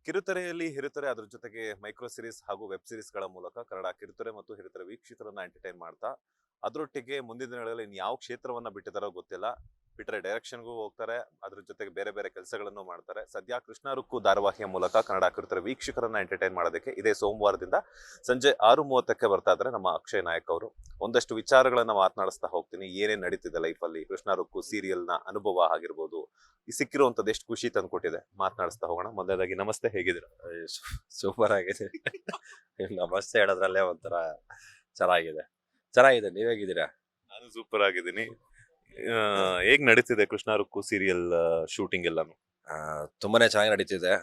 ಕಿರುತೆರೆಯಲ್ಲಿ ಹಿರಿತೆರೆ ಅದ್ರ ಜೊತೆಗೆ micro series ಹಾಗೂ ವೆಬ್ ಸಿರೀಸ್ಗಳ ಮೂಲಕ ಕನ್ನಡ ಕಿರುತೆರೆ ಮತ್ತು ಹಿರಿತೆರೆ ವೀಕ್ಷಕರನ್ನ ಎಂಟರ್ಟೈನ್ ಮಾಡ್ತಾ ಅದರೊಟ್ಟಿಗೆ ಮುಂದಿನ ದಿನಗಳಲ್ಲಿ ಇನ್ ಯಾವ ಕ್ಷೇತ್ರವನ್ನ ಬಿಟ್ಟಿದಾರೋ ಗೊತ್ತಿಲ್ಲ. ಬಿಟ್ಟರೆ ಡೈರೆಕ್ಷನ್ಗೂ ಹೋಗ್ತಾರೆ, ಅದ್ರ ಜೊತೆಗೆ ಬೇರೆ ಬೇರೆ ಕೆಲಸಗಳನ್ನು ಮಾಡ್ತಾರೆ. ಸದ್ಯ ಕೃಷ್ಣ ರುಕ್ಕು ಧಾರಾವಾಹಿಯ ಮೂಲಕ ಕನ್ನಡ ಕಿರುತೆರೆ ವೀಕ್ಷಕರನ್ನ ಎಂಟರ್ಟೈನ್ ಮಾಡೋದಕ್ಕೆ ಇದೇ ಸೋಮವಾರದಿಂದ ಸಂಜೆ 6:30ಕ್ಕೆ ಬರ್ತಾ ಇದ್ದಾರೆ ನಮ್ಮ ಅಕ್ಷಯ್ ನಾಯಕ್ ಅವರು. ಒಂದಷ್ಟು ವಿಚಾರಗಳನ್ನ ಮಾತನಾಡಿಸ್ತಾ ಹೋಗ್ತೀನಿ. ಏನೇನ್ ನಡೀತಿದೆ ಲೈಫಲ್ಲಿ, ಕೃಷ್ಣ ರುಕ್ಕು ಸೀರಿಯಲ್ನ ಅನುಭವ ಆಗಿರ್ಬೋದು, ಈ ಸಿಕ್ಕಿರುವಂತದ್ದು ಎಷ್ಟು ಖುಷಿ ತಂದ್ಕೊಟ್ಟಿದೆ, ಮಾತನಾಡಿಸ್ತಾ ಹೋಗೋಣ. ಮೊದಲನೇದಾಗಿ ನಮಸ್ತೆ, ಹೇಗಿದ್ದೀರಾ? ಸೂಪರ್ ಆಗಿದೆ. ನಮಸ್ತೆ ಹೇಳೋದ್ರಲ್ಲೇ ಒಂಥರ ಚೆನ್ನಾಗಿದೆ. ಚೆನ್ನಾಗಿದೆ, ನೀವ್ ಹೇಗಿದ್ದೀರಾ? ನಾನು ಸೂಪರ್ ಆಗಿದ್ದೀನಿ. ಹೇಗ್ ನಡೀತಿದೆ ಕೃಷ್ಣ ರುಕ್ಕು ಸೀರಿಯಲ್ ಶೂಟಿಂಗ್ ಎಲ್ಲಾನು? ತುಂಬಾನೇ ಚೆನ್ನಾಗಿ ನಡೀತಿದೆ.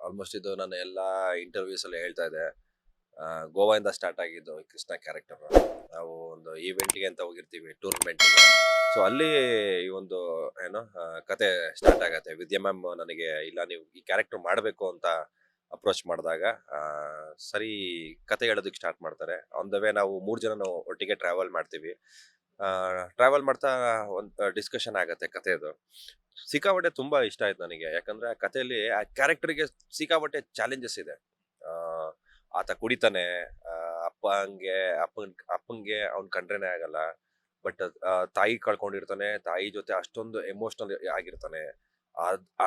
ಆಲ್ಮೋಸ್ಟ್ ಇದು ನಾನು ಎಲ್ಲಾ ಇಂಟರ್ವ್ಯೂಸ್ ಅಲ್ಲಿ ಹೇಳ್ತಾ ಇದ್ದೆ. ಗೋವಾದಿಂದ ಸ್ಟಾರ್ಟ್ ಆಗಿದ್ದು ಈ ಕೃಷ್ಣ ಕ್ಯಾರೆಕ್ಟರ್. ನಾವು ಒಂದು ಈವೆಂಟ್ಗೆ ಅಂತ ಹೋಗಿರ್ತೀವಿ, ಟೂರ್ನಮೆಂಟ್. ಸೊ ಅಲ್ಲಿ ಈ ಒಂದು ಏನೋ ಕತೆ ಸ್ಟಾರ್ಟ್ ಆಗತ್ತೆ. ವಿದ್ಯಾ ಮ್ಯಾಮ್ ನನಗೆ ಇಲ್ಲ ನೀವು ಈ ಕ್ಯಾರೆಕ್ಟರ್ ಮಾಡಬೇಕು ಅಂತ ಅಪ್ರೋಚ್ ಮಾಡಿದಾಗ ಸರಿ ಕತೆ ಹೇಳೋದಕ್ಕೆ ಸ್ಟಾರ್ಟ್ ಮಾಡ್ತಾರೆ. ಆನ್ ದ ವೇ ನಾವು 3 ಜನ ಒಟ್ಟಿಗೆ ಟ್ರಾವೆಲ್ ಮಾಡ್ತೀವಿ. ಟ್ರಾವೆಲ್ ಮಾಡ್ತಾ ಒಂದು ಡಿಸ್ಕಷನ್ ಆಗತ್ತೆ ಕಥೆದು. ಸಿಕ್ಕಾಪಟ್ಟೆ ತುಂಬಾ ಇಷ್ಟ ಆಯ್ತು ನನಗೆ. ಯಾಕಂದ್ರೆ ಆ ಕಥೆಯಲ್ಲಿ ಆ ಕ್ಯಾರೆಕ್ಟರ್ಗೆ ಸಿಕ್ಕಾಪಟ್ಟೆ ಚಾಲೆಂಜಸ್ ಇದೆ. ಆ, ಆತ ಕುಡಿತಾನೆ, ಅಪ್ಪಂಗೆ ಅವ್ನ್ ಕಂಡ್ರೇನೆ ಆಗಲ್ಲ. ಬಟ್ ತಾಯಿ ಕಳ್ಕೊಂಡಿರ್ತಾನೆ, ತಾಯಿ ಜೊತೆ ಅಷ್ಟೊಂದು ಎಮೋಷನಲ್ ಆಗಿರ್ತಾನೆ.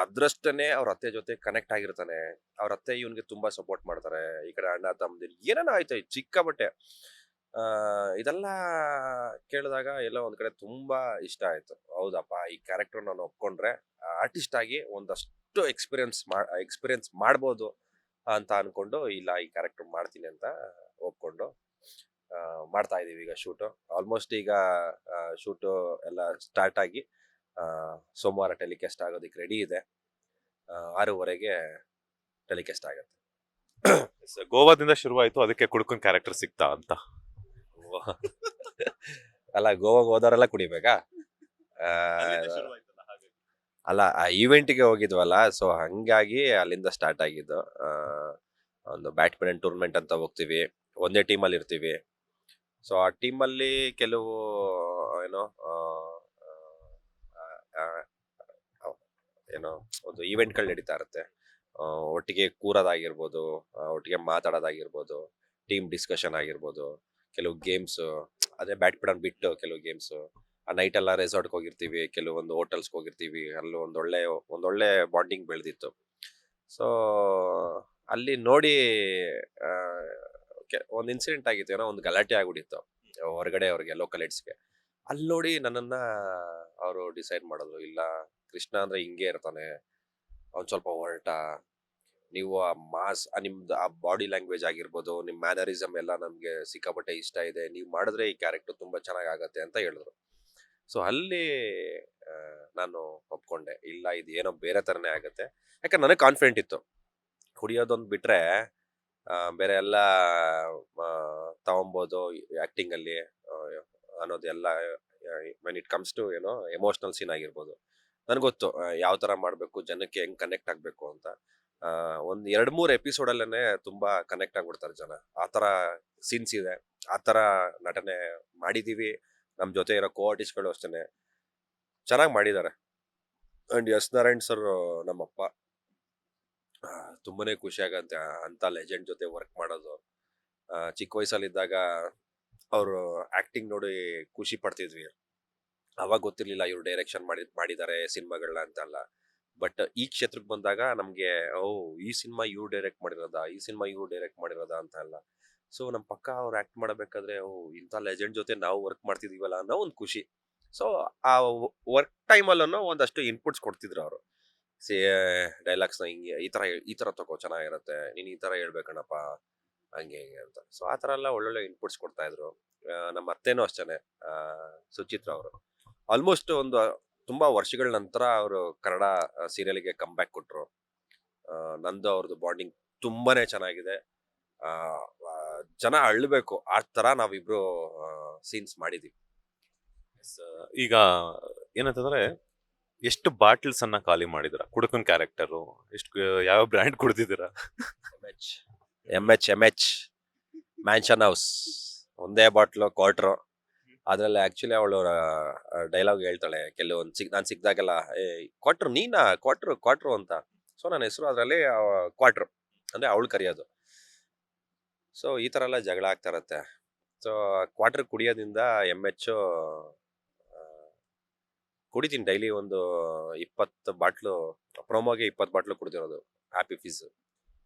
ಅದ್ರಷ್ಟೇ ಅವ್ರ ಅತ್ತೆ ಜೊತೆ ಕನೆಕ್ಟ್ ಆಗಿರ್ತಾನೆ. ಅವ್ರ ಅತ್ತೆ ಇವನ್ಗೆ ತುಂಬಾ ಸಪೋರ್ಟ್ ಮಾಡ್ತಾರೆ. ಈ ಕಡೆ ಅಣ್ಣ ತಮ್ಮದಿರು ಏನೇನೋ ಆಯ್ತು ಚಿಕ್ಕಾಬಟ್ಟೆ. ಇದೆಲ್ಲ ಕೇಳಿದಾಗ ಎಲ್ಲೋ ಒಂದ್ ಕಡೆ ತುಂಬಾ ಇಷ್ಟ ಆಯ್ತು. ಹೌದಪ್ಪ, ಈ ಕ್ಯಾರೆಕ್ಟರ್ ನಾನು ಒಪ್ಕೊಂಡ್ರೆ ಆರ್ಟಿಸ್ಟ್ ಆಗಿ ಒಂದಷ್ಟು ಎಕ್ಸ್ಪೀರಿಯನ್ಸ್ ಮಾಡ್ಬೋದು ಅಂತ ಅನ್ಕೊಂಡು ಇಲ್ಲ ಈ ಕ್ಯಾರೆಕ್ಟರ್ ಮಾಡ್ತೀನಿ ಅಂತ ಒಪ್ಕೊಂಡು ಮಾಡ್ತಾ ಇದೀವಿ. ಈಗ ಶೂಟು ಆಲ್ಮೋಸ್ಟ್ ಈಗ ಶೂಟು ಎಲ್ಲ ಸ್ಟಾರ್ಟ್ ಆಗಿ ಸೋಮವಾರ ಟೆಲಿಕಾಸ್ಟ್ ಆಗೋದಕ್ಕೆ ರೆಡಿ ಇದೆ. 6:30ಗೆ ಟೆಲಿಕಾಸ್ಟ್ ಆಗುತ್ತೆ. ಗೋವಾದಿಂದ ಶುರುವಾಯ್ತು, ಅದಕ್ಕೆ ಕುಡ್ಕೊಂಡ್ ಕ್ಯಾರೆಕ್ಟರ್ ಸಿಗ್ತಾ ಅಂತ? ಅಲ್ಲ, ಗೋವಾಗೆ ಹೋದವರೆಲ್ಲ ಕುಡಿಬೇಕಾ? ಅಲ್ಲ, ಆ ಈವೆಂಟ್ಗೆ ಹೋಗಿದ್ವಲ್ಲ, ಸೊ ಹಂಗಾಗಿ ಅಲ್ಲಿಂದ ಸ್ಟಾರ್ಟ್ ಆಗಿದ್ದು. ಒಂದು ಬ್ಯಾಡ್ಮಿಂಟನ್ ಟೂರ್ನಮೆಂಟ್ ಅಂತ ಹೋಗ್ತೀವಿ, ಒಂದೇ ಟೀಮಲ್ಲಿ ಇರ್ತೀವಿ. ಸೊ ಆ ಟೀಮಲ್ಲಿ ಕೆಲವು ಏನೋ ಏನೋ ಒಂದು ಈವೆಂಟ್ಗಳು ನಡೀತಾ ಇರುತ್ತೆ. ಒಟ್ಟಿಗೆ ಕೂರೋದಾಗಿರ್ಬೋದು, ಒಟ್ಟಿಗೆ ಮಾತಾಡೋದಾಗಿರ್ಬೋದು, ಟೀಮ್ ಡಿಸ್ಕಷನ್ ಆಗಿರ್ಬೋದು, ಕೆಲವು ಗೇಮ್ಸ್. ಅದೇ ಬ್ಯಾಡ್ಮಿಂಟನ್ ಬಿಟ್ಟು ಕೆಲವು ಗೇಮ್ಸ್. ಆ ನೈಟ್ ಎಲ್ಲ ರೆಸಾರ್ಟ್ಗೆ ಹೋಗಿರ್ತೀವಿ, ಕೆಲವೊಂದು ಹೋಟೆಲ್ಸ್ಗೆ ಹೋಗಿರ್ತೀವಿ. ಅಲ್ಲಿ ಒಂದೊಳ್ಳೆ ಬಾಂಡಿಂಗ್ ಬೆಳೆದಿತ್ತು. ಸೊ ಅಲ್ಲಿ ನೋಡಿ ಒಂದು ಇನ್ಸಿಡೆಂಟ್ ಆಗಿತ್ತು. ಏನೋ ಒಂದು ಗಲಾಟೆ ಆಗ್ಬಿಟ್ಟಿತ್ತು ಹೊರಗಡೆ ಅವ್ರಿಗೆ, ಲೋಕಲ್ ಹೆಡ್ಸ್ಗೆ. ಅಲ್ಲಿ ನೋಡಿ ನನ್ನನ್ನ ಅವರು ಡಿಸೈಡ್ ಮಾಡಿದ್ರು, ಇಲ್ಲ ಕೃಷ್ಣ ಅಂದ್ರೆ ಹಿಂಗೆ ಇರ್ತಾನೆ, ಅವ್ನು ಸ್ವಲ್ಪ ಹೊರಟ. ನೀವು ಆ ಮಾಸ್ ನಿಮ್ದು ಆ ಬಾಡಿ ಲ್ಯಾಂಗ್ವೇಜ್ ಆಗಿರ್ಬೋದು, ನಿಮ್ ಮ್ಯಾನರಿಸಮ್ ಎಲ್ಲ ನಮ್ಗೆ ಸಿಕ್ಕಾಪಟ್ಟೆ ಇಷ್ಟ ಇದೆ, ನೀವು ಮಾಡಿದ್ರೆ ಈ ಕ್ಯಾರೆಕ್ಟರ್ ತುಂಬಾ ಚೆನ್ನಾಗ್ ಆಗತ್ತೆ ಅಂತ ಹೇಳಿದ್ರು. ಸೊ ಅಲ್ಲಿ ನಾನು ಒಪ್ಕೊಂಡೆ, ಇಲ್ಲ ಇದು ಏನೋ ಬೇರೆ ತರನೇ ಆಗತ್ತೆ. ಯಾಕಂದ್ರೆ ನನಗೆ ಕಾನ್ಫಿಡೆಂಟ್ ಇತ್ತು. ಕುಡಿಯೋದೊಂದು ಬಿಟ್ರೆ ಬೇರೆ ಎಲ್ಲ ತಗೊಂಬೋದು ಆಕ್ಟಿಂಗ್ ಅಲ್ಲಿ ಅನ್ನೋದೆಲ್ಲ. ವೆನ್ ಇಟ್ ಕಮ್ಸ್ ಟು ಏನೋ ಎಮೋಷನಲ್ ಸೀನ್ ಆಗಿರ್ಬೋದು, ನನ್ಗೊತ್ತು ಯಾವ ತರ ಮಾಡ್ಬೇಕು, ಜನಕ್ಕೆ ಹೆಂಗ್ ಕನೆಕ್ಟ್ ಆಗ್ಬೇಕು ಅಂತ. ಒಂದ್ 2-3 ಎಪಿಸೋಡ್ ಅಲ್ಲೇನೆ ತುಂಬಾ ಕನೆಕ್ಟ್ ಆಗ್ಬಿಡ್ತಾರೆ ಜನ. ಆತರ ಸೀನ್ಸ್ ಇದೆ, ಆತರ ನಟನೆ ಮಾಡಿದೀವಿ. ನಮ್ ಜೊತೆ ಇರೋ ಕೋಆರ್ಟಿಸ್ಟ್ಗಳು ಅಷ್ಟೇನೆ ಚೆನ್ನಾಗಿ ಮಾಡಿದ್ದಾರೆ. ಅಂಡ್ ಎಸ್ ನಾರಾಯಣ್ ಸರ್ ನಮ್ಮಪ್ಪ, ತುಂಬಾನೇ ಖುಷಿ ಆಗತ್ತೆ ಅಂತ ಲೆಜೆಂಡ್ ಜೊತೆ ವರ್ಕ್ ಮಾಡೋದು. ಚಿಕ್ಕ ವಯಸ್ಸಲ್ಲಿದ್ದಾಗ ಅವರು ಆಕ್ಟಿಂಗ್ ನೋಡಿ ಖುಷಿ ಪಡ್ತಿದ್ವಿ. ಅವಾಗ ಗೊತ್ತಿರ್ಲಿಲ್ಲ ಇವ್ರು ಡೈರೆಕ್ಷನ್ ಮಾಡಿದ್ದಾರೆ ಸಿನಿಮಾಗಳನ್ನ ಅಂತಲ್ಲ. ಬಟ್ ಈ ಕ್ಷೇತ್ರಕ್ಕೆ ಬಂದಾಗ ನಮ್ಗೆ ಈ ಸಿನಿಮಾ ಇವ್ರು ಡೈರೆಕ್ಟ್ ಮಾಡಿರೋದಾ ಅಂತ ಅಲ್ಲ. ಸೊ ನಮ್ ಪಕ್ಕ ಅವ್ರು ಆಕ್ಟ್ ಮಾಡಬೇಕಾದ್ರೆ ಇಂಥ ಲೆಜೆಂಡ್ ಜೊತೆ ನಾವು ವರ್ಕ್ ಮಾಡ್ತಿದೀವಲ್ಲ ಅನ್ನೋ ಒಂದು ಖುಷಿ. ಸೊ ಆ ವರ್ಕ್ ಟೈಮಲ್ಲೂ ಒಂದಷ್ಟು ಇನ್ಪುಟ್ಸ್ ಕೊಡ್ತಿದ್ರು ಅವರು. ಡೈಲಾಗ್ಸ್ನ ಹಿಂಗೆ ಈ ತರ ತಗೋ, ಚೆನ್ನಾಗಿರತ್ತೆ, ನೀನ್ ಈ ತರ ಹೇಳ್ಬೇಕಣ್ಣಪ್ಪ, ಹಂಗೆ ಹಿಂಗೆ ಅಂತ. ಸೊ ಆ ತರ ಎಲ್ಲ ಒಳ್ಳೊಳ್ಳೆ ಇನ್ಪುಟ್ಸ್ ಕೊಡ್ತಾ ಇದ್ರು. ನಮ್ಮ ಅತ್ತೇನೂ ಅಷ್ಟೇನೆ, ಸುಚಿತ್ರ ಅವರು ಆಲ್ಮೋಸ್ಟ್ ಒಂದು ತುಂಬಾ ವರ್ಷಗಳ ನಂತರ ಅವರು ಕನ್ನಡ ಸೀರಿಯಲ್ಗೆ ಕಮ್ ಬ್ಯಾಕ್ ಕೊಟ್ರು. ನಂದು ಅವ್ರದ್ದು ಬಾಂಡಿಂಗ್ ತುಂಬಾನೇ ಚೆನ್ನಾಗಿದೆ. ಜನ ಅಳ್ಬೇಕು ಆ ತರ ನಾವಿಬ್ರು ಸೀನ್ಸ್ ಮಾಡಿದೀವಿ. ಈಗ ಏನಂತಂದ್ರೆ, ಎಷ್ಟು ಬಾಟಲ್ಸ್ ಅನ್ನ ಖಾಲಿ ಮಾಡಿದಿರ ಕುಡುಕನ್ ಕ್ಯಾರೆಕ್ಟರ್? ಎಷ್ಟು ಯಾವ ಬ್ರ್ಯಾಂಡ್ ಕುಡ್ದಿದ್ದೀರಾ? MH ಮ್ಯಾನ್ಷನ್ ಹೌಸ್ ಒಂದೇ ಬಾಟ್ಲು ಕ್ವಾರ್ಟರ್. ಅದ್ರಲ್ಲಿ ಆಕ್ಚುಲಿ ಅವಳು ಡೈಲಾಗ್ ಹೇಳ್ತಾಳೆ ಕೆಲವೊಂದು, ನಾನು ಸಿಕ್ದಾಗೆಲ್ಲ ಕ್ವಾರ್ಟರ್ ನೀನಾ, ಕ್ವಾರ್ಟರ್ ಅಂತ. ಸೊ ನನ್ನ ಹೆಸರು ಅದರಲ್ಲಿ ಕ್ವಾರ್ಟರ್ ಅಂದರೆ ಅವಳು ಕರೆಯೋದು. ಸೊ ಈ ಥರ ಎಲ್ಲ ಜಗಳ ಆಗ್ತಾ ಇರತ್ತೆ. ಸೊ ಕ್ವಾರ್ಟರ್ ಕುಡಿಯೋದ್ರಿಂದ ಹೆಚ್ಚು ಕುಡಿತೀನಿ ಡೈಲಿ ಒಂದು 20 ಬಾಟ್ಲು, ಪ್ರೊಮೋಗೆ 20 ಬಾಟ್ಲು ಕುಡ್ದಿರೋದು ಹ್ಯಾಪಿ ಫೀಸ್.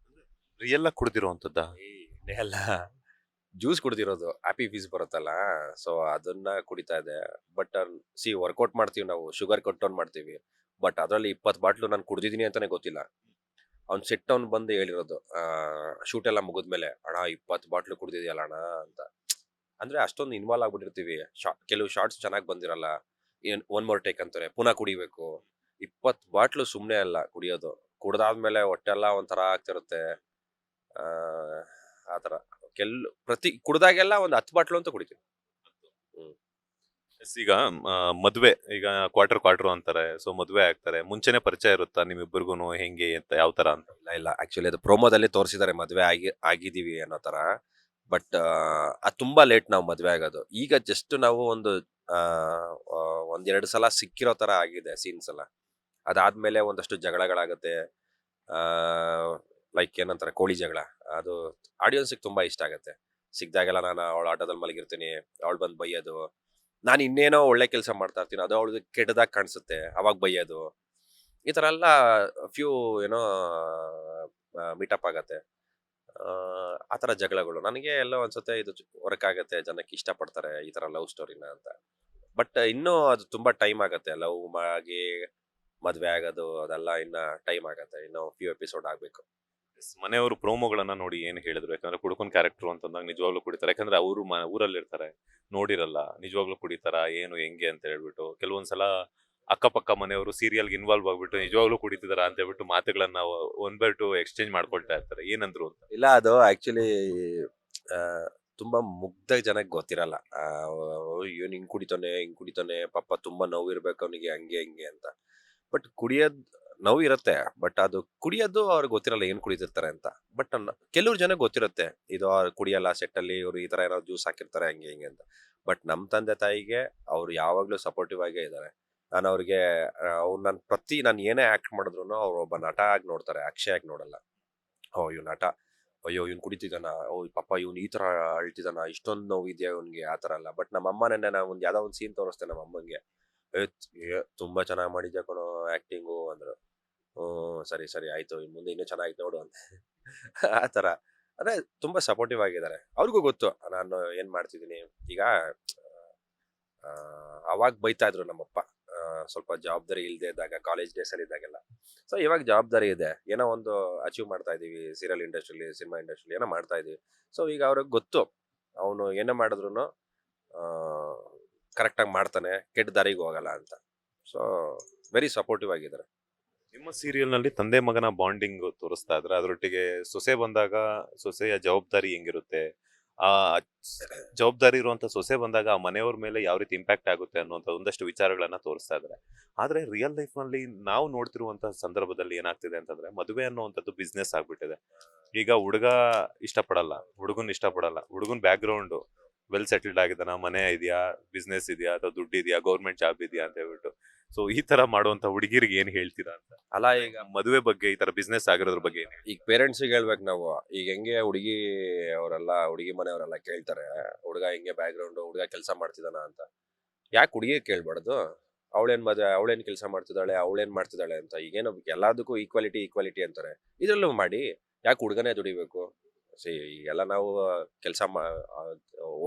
ರಿಯಲ್ ಆಗಿ ಕುಡ್ದಿರುವಂತದ್ದ? ಎಣ್ಣೆ ಅಲ್ಲ, ಜ್ಯೂಸ್ ಕುಡ್ದಿರೋದು ಹ್ಯಾಪಿ ಫೀಸ್ ಬರುತ್ತಲ್ಲ, ಸೊ ಅದನ್ನ ಕುಡಿತಾ ಇದೆ. ಬಟ್ ವರ್ಕೌಟ್ ಮಾಡ್ತೀವಿ ನಾವು, ಶುಗರ್ ಕಂಟ್ರೋಲ್ ಮಾಡ್ತೀವಿ. ಬಟ್ ಅದರಲ್ಲಿ 20 ಬಾಟ್ಲು ನಾನು ಕುಡ್ದಿದ್ದೀನಿ ಅಂತಾನೆ ಗೊತ್ತಿಲ್ಲ. ಅವ್ನು ಸೆಟ್ ಅವ್ನು ಬಂದು ಹೇಳಿರೋದು ಶೂಟ್ ಎಲ್ಲ ಮುಗಿದ್ಮೇಲೆ, ಅಣ್ಣ 20 ಬಾಟ್ಲು ಕುಡ್ದಿದ್ಯಲ್ಲ ಅಣ್ಣ ಅಂತ. ಅಂದ್ರೆ ಅಷ್ಟೊಂದು ಇನ್ವಾಲ್ವ್ ಆಗ್ಬಿಟ್ಟಿರ್ತೀವಿ. ಕೆಲವು ಶಾರ್ಟ್ಸ್ ಚೆನ್ನಾಗಿ ಬಂದಿರಲ್ಲ, ಒನ್ ಮೋರ್ ಟೇಕ್ ಅಂತಾರೆ, ಪುನಃ ಕುಡಿಬೇಕು. 20 ಬಾಟ್ಲು ಸುಮ್ಮನೆ ಅಲ್ಲ ಕುಡಿಯೋದು. ಕುಡ್ದಾದ್ಮೇಲೆ ಹೊಟ್ಟೆಲ್ಲ ಒಂಥರ ಆಗ್ತಿರುತ್ತೆ. ಆ ಥರ ಪ್ರತಿ ಕುಡ್ದಾಗೆಲ್ಲ ಒಂದು 10 ಬಾಟ್ಲು ಅಂತ ಕುಡಿತೀವಿ. ಈಗ ಮದ್ವೆ, ಈಗ ಕ್ವಾರ್ಟರ್ ಅಂತಾರೆ, ಸೊ ಮದ್ವೆ ಆಗ್ತಾರೆ, ಮುಂಚೆನೆ ಪರಿಚಯ ಇರುತ್ತಾ ನಿಮ್ಮಿಬ್ಬರಿಗೂ ಹೆಂಗೆ ಅಂತ, ಯಾವ ತರ ಅಂತ? ಇಲ್ಲ ಆಕ್ಚುಲಿ ಅದು ಪ್ರೋಮೋದಲ್ಲಿ ತೋರಿಸಿದ್ದಾರೆ ಮದ್ವೆ ಆಗಿದೀವಿ ಅನ್ನೋ ತರ. ಬಟ್ ಅದು ತುಂಬಾ ಲೇಟ್ ನಾವು ಮದ್ವೆ ಆಗೋದು. ಈಗ ಜಸ್ಟ್ ನಾವು ಒಂದೆರಡು ಸಲ ಸಿಕ್ಕಿರೋ ತರ ಆಗಿದೆ ಸೀನ್ಸ್ ಎಲ್ಲ. ಅದಾದ್ಮೇಲೆ ಒಂದಷ್ಟು ಜಗಳಗಳಾಗುತ್ತೆ. ಲೈಕ್ ಏನಂತಾರೆ, ಕೋಳಿ ಜಗಳ. ಅದು ಆಡಿಯನ್ಸ್ಗೆ ತುಂಬಾ ಇಷ್ಟ ಆಗುತ್ತೆ. ಸಿಕ್ದಾಗೆಲ್ಲ ನಾನು ಅವಳ ಆಟೋದಲ್ಲಿ ಮಲಗಿರ್ತೀನಿ, ಅವಳು ಬಂದು ಬೈಯೋದು. ನಾನು ಇನ್ನೇನೋ ಒಳ್ಳೆ ಕೆಲಸ ಮಾಡ್ತಾ ಇರ್ತೀನಿ, ಅದು ಅವಳಿಗೆ ಕೆಟ್ಟದಾಗ ಕಾಣಿಸುತ್ತೆ, ಅವಾಗ ಬೈಯೋದು. ಈ ಥರ ಎಲ್ಲ ಫ್ಯೂ ಏನೋ ಮೀಟಪ್ ಆಗತ್ತೆ. ಆ ಥರ ಜಗಳಗಳು ನನಗೆ ಎಲ್ಲ ಅನ್ಸುತ್ತೆ ಇದು ವರ್ಕ್ ಆಗುತ್ತೆ, ಜನಕ್ಕೆ ಇಷ್ಟಪಡ್ತಾರೆ ಈ ಥರ ಲವ್ ಸ್ಟೋರಿನ ಅಂತ. ಬಟ್ ಇನ್ನೂ ಅದು ತುಂಬಾ ಟೈಮ್ ಆಗತ್ತೆ, ಲವ್ ಆಗಿ ಮದ್ವೆ ಆಗೋದು ಅದೆಲ್ಲ ಇನ್ನ ಟೈಮ್ ಆಗತ್ತೆ. ಇನ್ನು ಫ್ಯೂ ಎಪಿಸೋಡ್ ಆಗ್ಬೇಕು. ಮನೆಯವರು ಪ್ರೋಮೋಗಳನ್ನ ನೋಡಿ ಏನ್ ಹೇಳಿದ್ರು? ಯಾಕಂದ್ರೆ ಕುಡ್ಕೊಂಡ್ ಕ್ಯಾರೆಕ್ಟರ್ ಅಂತಂದಾಗ ನಿಜವಾಗ್ಲೂ ಕುಡಿತಾರೆ, ಯಾಕಂದ್ರೆ ಅವರು ಊರಲ್ಲಿ ಇರ್ತಾರೆ, ನೋಡಿರಲ್ಲ ನಿಜವಾಗ್ಲೂ ಕುಡಿತಾರ ಏನು ಹೆಂಗೆ ಅಂತ ಹೇಳ್ಬಿಟ್ಟು. ಕೆಲವೊಂದ್ಸಲ ಅಕ್ಕಪಕ್ಕ ಮನೆಯವರು ಸೀರಿಯಲ್ಗೆ ಇನ್ವಾಲ್ವ್ ಆಗ್ಬಿಟ್ಟು ನಿಜವಾಗ್ಲೂ ಕುಡಿತಿದಾರ ಅಂತ ಹೇಳ್ಬಿಟ್ಟು ಮಾತುಗಳನ್ನ ಒನ್ ಬೈ ಟು ಎಕ್ಸ್ಚೇಂಜ್ ಮಾಡ್ಕೊಳ್ತಾ ಇರ್ತಾರೆ. ಏನಂದ್ರು ಅಂತ? ಇಲ್ಲ, ಅದು ಆಕ್ಚುಲಿ ತುಂಬಾ ಮುಗ್ಧ ಜನಕ್ಕೆ ಗೊತ್ತಿರಲ್ಲ. ಇವನು ಹಿಂಗ್ ಕುಡಿತಾನೆ ಪಾಪ, ತುಂಬಾ ನೋವಿರ್ಬೇಕು ಅವನಿಗೆ, ಹಂಗೆ ಹಿಂಗೆ ಅಂತ. ಬಟ್ ಕುಡಿಯೋದ್ ನೋವು ಇರುತ್ತೆ, ಬಟ್ ಅದು ಕುಡಿಯೋದು ಅವ್ರಿಗೆ ಗೊತ್ತಿರಲ್ಲ ಏನ್ ಕುಡಿತಿರ್ತಾರೆ ಅಂತ. ಬಟ್ ಕೆಲವ್ರು ಜನ ಗೊತ್ತಿರುತ್ತೆ, ಇದು ಅವ್ರು ಕುಡಿಯಲ್ಲ, ಸೆಟ್ ಅಲ್ಲಿ ಇವರು ಈ ತರ ಏನೋ ಜ್ಯೂಸ್ ಹಾಕಿರ್ತಾರೆ ಹಂಗೆ ಹಿಂಗೆ ಅಂತ. ಬಟ್ ನಮ್ ತಂದೆ ತಾಯಿಗೆ ಅವ್ರು ಯಾವಾಗ್ಲೂ ಸಪೋರ್ಟಿವ್ ಆಗೇ ಇದ್ದಾರೆ. ನಾನು ಅವ್ರಿಗೆ ನಾನು ಏನೇ ಆಕ್ಟ್ ಮಾಡಿದ್ರು ಅವ್ರು ಒಬ್ಬ ನಟ ಆಗಿ ನೋಡ್ತಾರೆ, ಅಕ್ಷಯ್ ಆಗಿ ನೋಡಲ್ಲ. ಇವ್ ನಟ, ಅಯ್ಯೋ ಇವ್ನು ಕುಡಿತಿದ್ದಾನ, ಪಾಪ ಇವ್ನು ಈ ತರ ಅಳ್ತಿದಾನ, ಇಷ್ಟೊಂದು ನೋವಿದ್ಯಾ ಇವ್ನಿಗೆ, ಆ ತರ ಅಲ್ಲ. ಬಟ್ ನಮ್ಮ ಅಮ್ಮ ನೆನ್ನೆ ನಾವು ಯಾವ್ದೋ ಒಂದು ಸೀನ್ ತೋರಿಸ್ತೇನೆ ನಮ್ಮ ಅಮ್ಮಂಗೆ, ತುಂಬಾ ಚೆನ್ನಾಗಿ ಮಾಡಿದ್ಯಾ ಕಣೋ ಆಕ್ಟಿಂಗು ಅಂದ್ರು. ಸರಿ ಸರಿ ಆಯ್ತು, ಇನ್ ಮುಂದೆ ಇನ್ನೂ ಚೆನ್ನಾಗಿ ನೋಡು ಅಂತ. ಆ ತರ ಅಂದ್ರೆ ತುಂಬಾ ಸಪೋರ್ಟಿವ್ ಆಗಿದ್ದಾರೆ. ಅವ್ರಿಗೂ ಗೊತ್ತು ನಾನು ಏನ್ ಮಾಡ್ತಿದ್ದೀನಿ. ಈಗ ಅವಾಗ ಬೈತಾ ಇದ್ರು ನಮ್ಮಪ್ಪ, ಸ್ವಲ್ಪ ಜವಾಬ್ದಾರಿ ಇಲ್ಲದೆ ಇದ್ದಾಗ, ಕಾಲೇಜ್ ಡೇಸ್ ಅಲ್ಲಿ ಇದ್ದಾಗೆಲ್ಲ. ಸೊ ಇವಾಗ ಜವಾಬ್ದಾರಿ ಇದೆ, ಏನೋ ಒಂದು ಅಚೀವ್ ಮಾಡ್ತಾ ಇದೀವಿ, ಸೀರಿಯಲ್ ಇಂಡಸ್ಟ್ರಿಲಿ, ಸಿನಿಮಾ ಇಂಡಸ್ಟ್ರಿಲಿ ಏನೋ ಮಾಡ್ತಾ ಇದೀವಿ. ಸೊ ಈಗ ಅವ್ರಿಗೆ ಗೊತ್ತು, ಅವನು ಏನೇ ಮಾಡಿದ್ರು ಕರೆಕ್ಟಾಗಿ ಮಾಡ್ತಾನೆ, ಕೆಟ್ಟ ದಾರಿಗೆ ಹೋಗಲ್ಲ ಅಂತ. ಸೊ ವೆರಿ ಸಪೋರ್ಟಿವ್ ಆಗಿದ್ದಾರೆ. ನಿಮ್ಮ ಸೀರಿಯಲ್ ನಲ್ಲಿ ತಂದೆ ಮಗನ ಬಾಂಡಿಂಗ್ ತೋರಿಸ್ತಾ ಇದ್ರೆ, ಅದರೊಟ್ಟಿಗೆ ಸೊಸೆ ಬಂದಾಗ ಸೊಸೆಯ ಜವಾಬ್ದಾರಿ ಹೆಂಗಿರುತ್ತೆ, ಆ ಜವಾಬ್ದಾರಿ ಇರುವಂತ ಸೊಸೆ ಬಂದಾಗ ಆ ಮನೆಯವ್ರ ಮೇಲೆ ಯಾವ ರೀತಿ ಇಂಪ್ಯಾಕ್ಟ್ ಆಗುತ್ತೆ ಅನ್ನುವಂತ ಒಂದಷ್ಟು ವಿಚಾರಗಳನ್ನ ತೋರಿಸ್ತಾ ಇದ್ದಾರೆ. ಆದ್ರೆ ರಿಯಲ್ ಲೈಫ್ ನಲ್ಲಿ ನಾವು ನೋಡ್ತಿರುವಂತಹ ಸಂದರ್ಭದಲ್ಲಿ ಏನಾಗ್ತಿದೆ ಅಂತಂದ್ರೆ, ಮದುವೆ ಅನ್ನುವಂಥದ್ದು ಬಿಸ್ನೆಸ್ ಆಗ್ಬಿಟ್ಟಿದೆ. ಈಗ ಹುಡುಗ ಇಷ್ಟಪಡಲ್ಲ, ಹುಡುಗನ್ ಬ್ಯಾಕ್ ಗ್ರೌಂಡ್ ವೆಲ್ ಸೆಟಲ್ಡ್ ಆಗಿದಾನ, ಮನೆ ಇದೆಯಾ, ಬಿಸ್ನೆಸ್ ಇದೆಯಾ, ಅಥವಾ ದುಡ್ಡು ಇದೆಯಾ, ಗೌರ್ಮೆಂಟ್ ಜಾಬ್ ಇದೆಯಾ ಅಂತ ಹೇಳ್ಬಿಟ್ಟು. ಸೊ ಈ ತರ ಮಾಡುವಂತ ಹುಡುಗಿರಿಗೆ ಏನ್ ಹೇಳ್ತೀರಾ ಅಂತ? ಅಲ್ಲ, ಈಗ ಮದುವೆ ಬಗ್ಗೆ, ಈ ತರ ಬಿಸ್ನೆಸ್ ಆಗಿರೋದ್ರ ಬಗ್ಗೆ ಏನ್ ಈಗ ಪೇರೆಂಟ್ಸಿಗೆ ಹೇಳ್ಬೇಕು ನಾವು. ಈಗ ಹೆಂಗೆ ಹುಡುಗಿ ಮನೆಯವರೆಲ್ಲ ಕೇಳ್ತಾರೆ, ಹುಡುಗ ಹೆಂಗೆ ಬ್ಯಾಕ್ ಗ್ರೌಂಡ್, ಹುಡುಗ ಕೆಲಸ ಮಾಡ್ತಿದಾನ ಅಂತ. ಯಾಕೆ ಹುಡುಗಿ ಕೇಳ್ಬಾರ್ದು? ಅವಳೇನ್ ಕೆಲಸ ಮಾಡ್ತಿದ್ದಾಳೆ, ಅವಳೇನ್ ಮಾಡ್ತಿದ್ದಾಳೆ ಅಂತ. ಈಗೇನು ಎಲ್ಲದಕ್ಕೂ ಈಕ್ವಾಲಿಟಿ ಅಂತಾರೆ. ಇದ್ರಲ್ಲೂ ಮಾಡಿ, ಯಾಕೆ ಹುಡುಗನೇ ದುಡಿಬೇಕು? ಈಗೆಲ್ಲ ನಾವು ಕೆಲಸ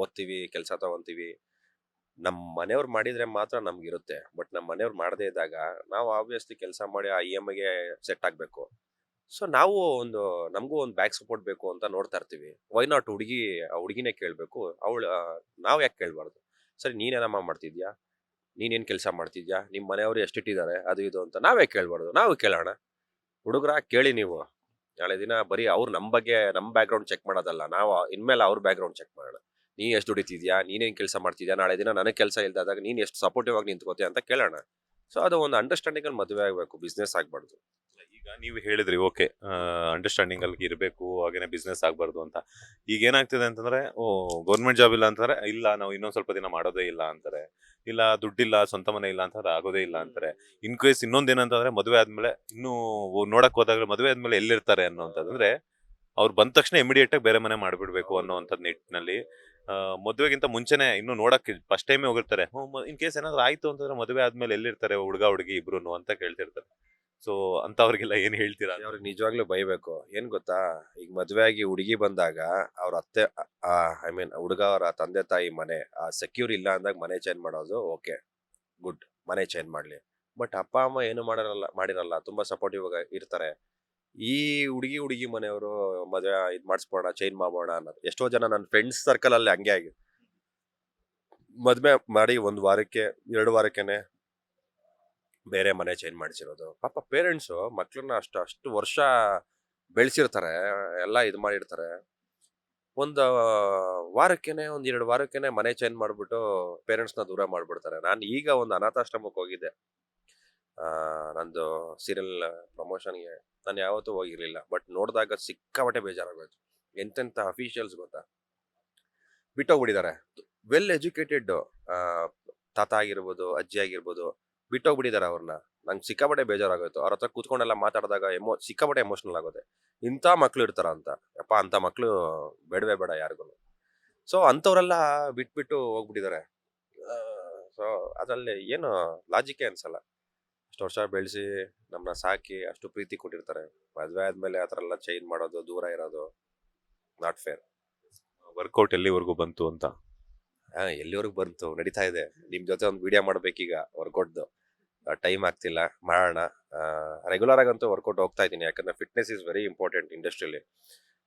ಓದ್ತೀವಿ, ಕೆಲಸ ತಗೊಂತೀವಿ, ನಮ್ಮ ಮನೆಯವ್ರು ಮಾಡಿದ್ರೆ ಮಾತ್ರ ನಮ್ಗಿರುತ್ತೆ. ಬಟ್ ನಮ್ಮ ಮನೆಯವ್ರು ಮಾಡದೇ ಇದ್ದಾಗ ನಾವು ಆಬ್ವಿಯಸ್ಲಿ ಕೆಲಸ ಮಾಡಿ ಆ EMIಗೆ ಸೆಟ್ ಆಗ್ಬೇಕು. ಸೊ ನಾವು ನಮಗೂ ಒಂದು ಬ್ಯಾಕ್ ಸಪೋರ್ಟ್ ಬೇಕು ಅಂತ ನೋಡ್ತಾ ಇರ್ತೀವಿ. ವೈ ನಾಟ್ ಹುಡುಗಿನೇ ಕೇಳಬೇಕು, ನಾವು ಯಾಕೆ ಕೇಳಬಾರ್ದು? ಸರಿ, ನೀನೇನಮ್ಮ ಮಾಡ್ತಿದ್ಯಾ, ನೀನೇನು ಕೆಲಸ ಮಾಡ್ತಿದ್ಯಾ, ನಿಮ್ಮ ಮನೆಯವರು ಎಷ್ಟಿಟ್ಟಿದ್ದಾರೆ, ಅದು ಇದು ಅಂತ ನಾವೇ ಕೇಳಬಾರ್ದು? ನಾವು ಕೇಳೋಣ. ಹುಡುಗರ ಕೇಳಿ ನೀವು. ನಾಳೆ ದಿನ ಬರೀ ಅವ್ರು ನಮ್ಮ ಬಗ್ಗೆ, ನಮ್ಮ ಬ್ಯಾಕ್ ಗ್ರೌಂಡ್ ಚೆಕ್ ಮಾಡೋದಲ್ಲ, ನಾವು ಇನ್ಮೇಲೆ ಅವ್ರ ಬ್ಯಾಕ್ ಗ್ರೌಂಡ್ ಚೆಕ್ ಮಾಡೋಣ. ನೀ ಎಷ್ಟು ದುಡಿತಿದ್ಯಾ, ನೀನೇನು ಕೆಲಸ ಮಾಡ್ತಿದ್ಯಾ, ನಾಳೆ ದಿನ ನನಗೆ ಕೆಲಸ ಇಲ್ದಾದಾಗ ನೀನು ಎಷ್ಟು ಸಪೋರ್ಟಿವ್ ಆಗಿ ನಿಂತ್ಕೋತೀಯ ಅಂತ ಕೇಳೋಣ. ಸೊ ಅದು ಒಂದು ಅಂಡರ್ಸ್ಟ್ಯಾಂಡಿಂಗ್ ಅಲ್ಲಿ ಮದುವೆ ಆಗಬೇಕು, ಬಿಸ್ನೆಸ್ ಆಗಬಾರ್ದು. ಈಗ ನೀವು ಹೇಳಿದ್ರಿ ಓಕೆ ಅಂಡರ್ಸ್ಟ್ಯಾಂಡಿಂಗ್ ಅಲ್ಲಿ ಇರಬೇಕು ಹಾಗೇನೆ ಬಿಸ್ನೆಸ್ ಆಗ್ಬಾರ್ದು ಅಂತ. ಈಗ ಏನಾಗ್ತಿದೆ ಅಂತಂದ್ರೆ ಗೌರ್ಮೆಂಟ್ ಜಾಬ್ ಇಲ್ಲ ಅಂತಂದ್ರೆ ಇಲ್ಲ ನಾವು ಇನ್ನೊಂದ್ ಸ್ವಲ್ಪ ದಿನ ಮಾಡೋದೇ ಇಲ್ಲ ಅಂತಾರೆ, ಇಲ್ಲ ದುಡ್ಡಿಲ್ಲ ಸ್ವಂತ ಮನೆ ಇಲ್ಲ ಅಂತಂದ್ರೆ ಆಗೋದೇ ಇಲ್ಲ ಅಂತಾರೆ. ಇನ್ ಕೇಸ್ ಇನ್ನೊಂದ್ ಏನಂತಂದ್ರೆ ಮದುವೆ ಆದ್ಮೇಲೆ ಇನ್ನೂ ನೋಡಕ್ ಹೋದಾಗ ಮದುವೆ ಆದ್ಮೇಲೆ ಎಲ್ಲಿರ್ತಾರೆ ಅನ್ನೋಂಥದ್ದಂದ್ರೆ ಅವ್ರು ಬಂದ ತಕ್ಷಣ ಇಮಿಡಿಯೇಟ್ ಆಗಿ ಬೇರೆ ಮನೆ ಮಾಡ್ಬಿಡ್ಬೇಕು ಅನ್ನೋಂಥದ್ ನಿಟ್ಟಿನಲ್ಲಿ ಮದುವೆಗಿಂತ ಮುಂಚೆನೆ ಇನ್ನು ನೋಡಕ್ ಫಸ್ಟ್ ಟೈಮೇ ಹೋಗಿರ್ತಾರೆ. ಇನ್ ಕೇಸ್ ಏನಾದ್ರು ಆಯ್ತು ಅಂತಂದ್ರೆ ಮದುವೆ ಆದ್ಮೇಲೆ ಎಲ್ಲಿರ್ತಾರೆ ಹುಡುಗ ಹುಡುಗಿ ಇಬ್ರು ಅಂತ ಕೇಳ್ತಿರ್ತಾರೆ. ಸೊ ಅಂತವ್ರಿಗೆಲ್ಲ ಏನ್ ಹೇಳ್ತೀರಾ? ಅವ್ರಿಗೆ ನಿಜವಾಗ್ಲೂ ಬೈಬೇಕು. ಏನ್ ಗೊತ್ತಾ, ಈಗ ಮದ್ವೆ ಆಗಿ ಹುಡುಗಿ ಬಂದಾಗ ಅವ್ರ ಅತ್ತೆ ಐ ಮೀನ್ ಹುಡುಗ ಅವರ ತಂದೆ ತಾಯಿ ಮನೆ ಸೆಕ್ಯೂರ್ ಇಲ್ಲ ಅಂದಾಗ ಮನೆ ಚೇಂಜ್ ಮಾಡೋದು ಓಕೆ, ಗುಡ್, ಮನೆ ಚೇಂಜ್ ಮಾಡ್ಲಿ. ಬಟ್ ಅಪ್ಪ ಅಮ್ಮ ಏನು ಮಾಡಿರಲ್ಲ, ತುಂಬಾ ಸಪೋರ್ಟಿವ್ ಆಗಿ ಇರ್ತಾರೆ. ಈ ಹುಡುಗಿ ಮನೆಯವರು ಮದ್ವೆ ಇದ್ ಮಾಡಿಸ್ಬೋಣ, ಚೇಂಜ್ ಮಾಡೋಣ ಅನ್ನೋದು. ಎಷ್ಟೋ ಜನ ನನ್ನ ಫ್ರೆಂಡ್ಸ್ ಸರ್ಕಲ್ ಅಲ್ಲಿ ಹಂಗೆ ಆಗಿ ಮದ್ವೆ ಮಾಡಿ 1 ವಾರಕ್ಕೆ 2 ವಾರಕ್ಕೆನೆ ಬೇರೆ ಮನೆ ಚೇಂಜ್ ಮಾಡಿಸಿರೋದು. ಪಾಪ ಪೇರೆಂಟ್ಸು ಮಕ್ಳನ್ನ ಅಷ್ಟು ವರ್ಷ ಬೆಳೆಸಿರ್ತಾರೆ, ಎಲ್ಲ ಇದು ಮಾಡಿರ್ತಾರೆ. ಒಂದು ವಾರಕ್ಕೇನೆ 1-2 ವಾರಕ್ಕೇನೆ ಮನೆ ಚೇಂಜ್ ಮಾಡ್ಬಿಟ್ಟು ಪೇರೆಂಟ್ಸ್ನ ದೂರ ಮಾಡ್ಬಿಡ್ತಾರೆ. ನಾನು ಈಗ ಒಂದು ಅನಾಥಾಶ್ರಮಕ್ಕೆ ಹೋಗಿದ್ದೆ, ನಂದು ಸೀರಿಯಲ್ ಪ್ರಮೋಷನ್ಗೆ. ನಾನು ಯಾವತ್ತೂ ಹೋಗಿರ್ಲಿಲ್ಲ, ಬಟ್ ನೋಡಿದಾಗ ಸಿಕ್ಕಾಪಟ್ಟೆ ಬೇಜಾರಾಗೋಯ್ತು. ಎಂತೆಂಥ ಅಫಿಷಿಯಲ್ಸ್ ಗೊತ್ತಾ, ಬಿಟ್ಟೋಗ್ಬಿಟ್ಟಿದ್ದಾರೆ. ವೆಲ್ ಎಜುಕೇಟೆಡ್ ತಾತ ಆಗಿರ್ಬೋದು, ಅಜ್ಜಿ ಆಗಿರ್ಬೋದು, ಬಿಟ್ಟೋಗ್ಬಿಟ್ಟಿದ್ದಾರೆ ಅವ್ರನ್ನ. ನಂಗೆ ಸಿಕ್ಕಾಪಟ್ಟೆ ಬೇಜಾರಾಗೋಯ್ತು. ಅವ್ರ ಹತ್ರ ಕೂತ್ಕೊಂಡೆಲ್ಲ ಮಾತಾಡಿದಾಗ ಸಿಕ್ಕಾಪಟ್ಟೆ ಎಮೋಷನಲ್ ಆಗುತ್ತೆ. ಇಂಥ ಮಕ್ಳು ಇರ್ತಾರ ಅಂತ. ಯಪ್ಪ, ಅಂಥ ಮಕ್ಳು ಬೇಡವೇ ಬೇಡ ಯಾರಿಗೂ. ಸೊ ಅಂಥವ್ರೆಲ್ಲ ಬಿಟ್ಬಿಟ್ಟು ಹೋಗ್ಬಿಟ್ಟಿದ್ದಾರೆ. ಸೊ ಅದರಲ್ಲಿ ಏನು ಲಾಜಿಕೇ ಅನ್ಸಲ್ಲ. ಅಷ್ಟು ವರ್ಷ ಬೆಳೆಸಿ ನಮ್ಮನ್ನ ಸಾಕಿ ಅಷ್ಟು ಪ್ರೀತಿ ಕೊಟ್ಟಿರ್ತಾರೆ. ಮದುವೆ ಆದ್ಮೇಲೆ ಆ ಥರ ಎಲ್ಲ ಚೇಂಜ್ ಮಾಡೋದು, ದೂರ ಇರೋದು ನಾಟ್ ಫೇರ್. ವರ್ಕೌಟ್ ಎಲ್ಲಿವರೆಗೂ ಬಂತು ಅಂತ? ಎಲ್ಲಿವರೆಗೂ ಬಂತು, ನಡೀತಾ ಇದೆ. ನಿಮ್ ಜೊತೆ ಒಂದು ವಿಡಿಯೋ ಮಾಡ್ಬೇಕೀಗ ವರ್ಕೌಟ್ದು. ಟೈಮ್ ಆಗ್ತಿಲ್ಲ, ಮಾಡೋಣ. ರೆಗ್ಯುಲರ್ ಆಗಂತೂ ವರ್ಕೌಟ್ ಹೋಗ್ತಾ ಇದ್ದೀನಿ, ಯಾಕಂದ್ರೆ ಫಿಟ್ನೆಸ್ ಇಸ್ ವೆರಿ ಇಂಪಾರ್ಟೆಂಟ್ ಇಂಡಸ್ಟ್ರಿಯಲ್ಲಿ.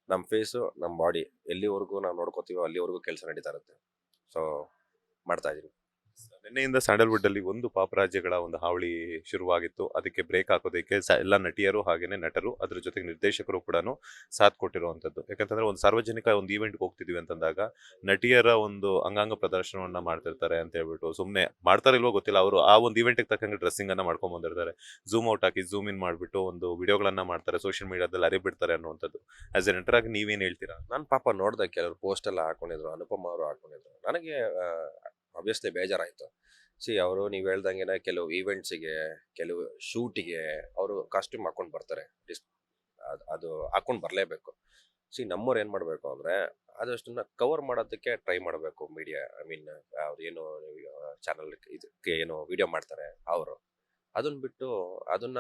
ನಮ್ಮ ಫೇಸು, ನಮ್ಮ ಬಾಡಿ ಎಲ್ಲಿವರೆಗೂ ನಾವು ನೋಡ್ಕೋತೀವೋ ಅಲ್ಲಿವರೆಗೂ ಕೆಲಸ ನಡೀತಾ ಇರುತ್ತೆ. ಸೊ ಮಾಡ್ತಾ ಇದ್ದೀನಿ. ನಿನ್ನೆಯಿಂದ ಸ್ಯಾಂಡಲ್ವುಡ್ ಅಲ್ಲಿ ಒಂದು ಪಾಪರಾಜ್ಯಗಳ ಒಂದು ಹಾವಳಿ ಶುರುವಾಗಿತ್ತು. ಅದಕ್ಕೆ ಬ್ರೇಕ್ ಹಾಕೋದಕ್ಕೆ ಎಲ್ಲ ನಟಿಯರು ಹಾಗೇನೆ ನಟರು, ಅದ್ರ ಜೊತೆಗೆ ನಿರ್ದೇಶಕರು ಕೂಡ ಸಾಥ್ ಕೊಟ್ಟಿರುವಂತದ್ದು. ಯಾಕಂತಂದ್ರೆ ಒಂದು ಸಾರ್ವಜನಿಕ ಒಂದು ಈವೆಂಟ್ಗೆ ಹೋಗ್ತಿದೀವಿ ಅಂತಂದಾಗ ನಟಿಯರ ಒಂದು ಅಂಗಾಂಗ ಪ್ರದರ್ಶನವನ್ನ ಮಾಡ್ತಿರ್ತಾರೆ ಅಂತ ಹೇಳ್ಬಿಟ್ಟು ಸುಮ್ನೆ ಮಾಡ್ತಾರ ಇಲ್ವೋ ಗೊತ್ತಿಲ್ಲ, ಅವರು ಆ ಒಂದು ಈವೆಂಟ್ಗೆ ತಕ್ಕಂಗೆ ಡ್ರೆಸ್ಸಿಂಗ್ ಅನ್ನ ಮಾಡ್ಕೊಂಡ್ ಬಂದಿರ್ತಾರೆ. Zoom out hockey zoom in ಮಾಡ್ಬಿಟ್ಟು ಒಂದು ವಿಡಿಯೋಗಳನ್ನ ಮಾಡ್ತಾರೆ, ಸೋಷಿಯಲ್ ಮೀಡಿಯಾದಲ್ಲಿ ಅರಿಬಿಡ್ತಾರೆ ಅನ್ನುವಂಥದ್ದು. ಆಸ್ ಎ ನಟರಾಗಿ ನೀವೇನ್ ಹೇಳ್ತೀರಾ? ನಾನು ಪಾಪ ನೋಡ್ದೆ, ಕೆಲವರು ಪೋಸ್ಟ್ ಎಲ್ಲ ಹಾಕೊಂಡಿದ್ರು, ಅನುಪಮ ಅವರು ಹಾಕೊಂಡಿದ್ರು. ನನಗೆ ಆಬ್ವಿಯಸ್ಲಿ ಬೇಜಾರಾಯ್ತು. ಅವರು ನೀವು ಹೇಳ್ದಂಗೆನೆ ಕೆಲವು ಈವೆಂಟ್ಸಿಗೆ, ಕೆಲವು ಶೂಟಿಗೆ ಅವರು ಕಾಸ್ಟ್ಯೂಮ್ ಹಾಕೊಂಡು ಬರ್ತಾರೆ. ಅದು ಹಾಕೊಂಡು ಬರಲೇಬೇಕು. ನಮ್ಮವ್ರು ಏನು ಮಾಡಬೇಕು ಅಂದರೆ ಆದಷ್ಟನ್ನ ಕವರ್ ಮಾಡೋದಕ್ಕೆ ಟ್ರೈ ಮಾಡಬೇಕು. ಮೀಡಿಯಾ, ಐ ಮೀನ್ ಅವ್ರು ಏನು ಚಾನಲ್ ಇದಕ್ಕೆ ಏನು ವಿಡಿಯೋ ಮಾಡ್ತಾರೆ ಅವರು, ಅದನ್ನ ಬಿಟ್ಟು ಅದನ್ನ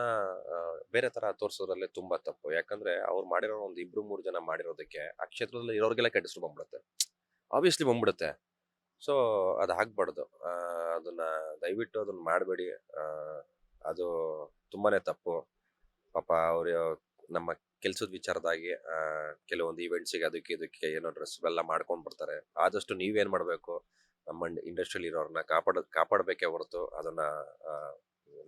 ಬೇರೆ ಥರ ತೋರಿಸೋದ್ರಲ್ಲೇ ತುಂಬ ತಪ್ಪು. ಯಾಕಂದರೆ ಅವ್ರು ಮಾಡಿರೋ ಒಂದು 2-3 ಜನ ಮಾಡಿರೋದಕ್ಕೆ ಆ ಕ್ಷೇತ್ರದಲ್ಲಿ ಇರೋರಿಗೆಲ್ಲ ಕೆಡಿಸ್ರು ಬಂದ್ಬಿಡುತ್ತೆ, ಆಬ್ವಿಯಸ್ಲಿ ಬಂದ್ಬಿಡುತ್ತೆ. ಸೊ ಅದು ಆಗ್ಬಾರ್ದು. ಅದನ್ನ ದಯವಿಟ್ಟು ಅದನ್ನ ಮಾಡಬೇಡಿ. ಅದು ತುಂಬಾನೇ ತಪ್ಪು. ಪಾಪ ಅವರು ನಮ್ಮ ಕೆಲ್ಸದ ವಿಚಾರದಾಗಿ ಕೆಲವೊಂದು ಈವೆಂಟ್ಸಿಗೆ ಅದಕ್ಕೆ ಇದಕ್ಕೆ ಏನೋ ಡ್ರೆಸ್ ಎಲ್ಲ ಮಾಡ್ಕೊಂಡು ಬರ್ತಾರೆ. ಆದಷ್ಟು ನೀವೇನ್ ಮಾಡಬೇಕು, ನಮ್ಮ ಇಂಡಸ್ಟ್ರಿಯಲ್ಲಿ ಇರೋರನ್ನ ಕಾಪಾಡಬೇಕೇ ಹೊರತು ಅದನ್ನ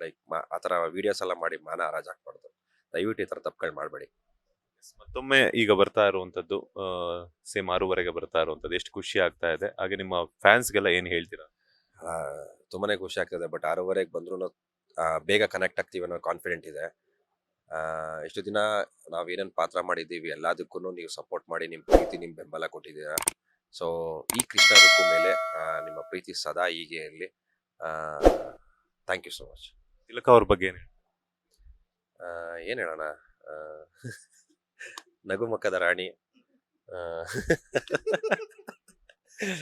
ಲೈಕ್ ಆ ಥರ ವಿಡಿಯೋಸ್ ಎಲ್ಲ ಮಾಡಿ ಮಾನ ಹರಾಜ್ ಹಾಕ್ಬಾರ್ದು. ದಯವಿಟ್ಟು ಈ ಥರ ತಪ್ಪುಗಳು ಮಾಡಬೇಡಿ. ಮತ್ತೊಮ್ಮೆ ಈಗ ಬರ್ತಾ ಇರುವಂತದ್ದು ಸೇಮ್ 6ವರೆಗೆ ಬರ್ತಾ ಇರುವಂತದ್ದು ಎಷ್ಟು ಖುಷಿ ಆಗ್ತಾ ಇದೆ. ಹಾಗೆ ನಿಮ್ಮ ಫ್ಯಾನ್ಸ್ಗೆಲ್ಲ ಏನ್ ಹೇಳ್ತೀರಾ? ತುಂಬಾನೇ ಖುಷಿ ಆಗ್ತದೆ. ಬಟ್ 6ವರೆಗೆ ಬಂದ್ರು ಬೇಗ ಕನೆಕ್ಟ್ ಆಗ್ತೀವಿ ಅನ್ನೋ ಕಾನ್ಫಿಡೆಂಟ್ ಇದೆ. ಇಷ್ಟು ದಿನ ನಾವೇನೇನು ಪಾತ್ರ ಮಾಡಿದ್ದೀವಿ ಎಲ್ಲದಕ್ಕೂ ನೀವು ಸಪೋರ್ಟ್ ಮಾಡಿ, ನಿಮ್ಮ ಪ್ರೀತಿ, ನಿಮ್ಮ ಬೆಂಬಲ ಕೊಟ್ಟಿದ್ದೀರಾ. ಸೊ ಈ ಕೃಷ್ಣ ರುಕ್ಕು ಮೇಲೆ ನಿಮ್ಮ ಪ್ರೀತಿ ಸದಾ ಹೀಗೆ ಇರಲಿ. Thank you so much. Tilaka ಅವ್ರ ಬಗ್ಗೆ ಏನು ಹೇಳೋಣ, ನಗುಮುಖದ ರಾಣಿ,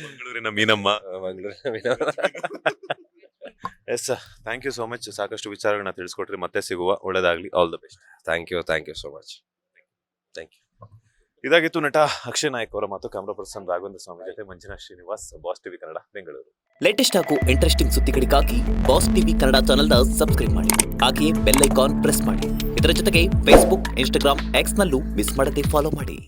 ಮಂಗಳೂರಿನ ಮೀನಮ್ಮ. ಮಂಗಳೂರಿನ yes sir, thank you so much. ಸಾಕಷ್ಟು ವಿಚಾರಗಳನ್ನ ತಿಳಿಸ್ಕೊಟ್ರಿ. ಮತ್ತೆ ಸಿಗುವ. ಒಳ್ಳೇದಾಗ್ಲಿ. All the best. Thank you so much. Thank you. ಇದಾಗಿತ್ತು ನಟ ಅಕ್ಷಯ್ ನಾಯಕ್ ಅವರ ಮಾತು. ಕ್ಯಾಮ್ರಾ ಪರ್ಸನ್ ರಾಘವೇಂದ್ರ ಸ್ವಾಮಿ ಜೊತೆ Manjunath Srinivas, boss TV Kannada, Bengaluru. Latest ಹಾಗೂ ಇಂಟ್ರೆಸ್ಟಿಂಗ್ ಸುದ್ದಿಗಳಿಗಾಗಿ ಬಾಸ್ ಟಿವಿ ಕನ್ನಡ ಚಾನೆಲ್ನ ಸಬ್ಸ್ಕ್ರೈಬ್ ಮಾಡಿ. ಹಾಗೆಯೇ ಬೆಲ್ ಐಕಾನ್ ಪ್ರೆಸ್ ಮಾಡಿ. ಇದರ ಜೊತೆಗೆ ಫೇಸ್ಬುಕ್, ಇನ್ಸ್ಟಾಗ್ರಾಮ್, ಎಕ್ಸ್ ನಲ್ಲೂ ಮಿಸ್ ಮಾಡದೆ ಫಾಲೋ ಮಾಡಿ.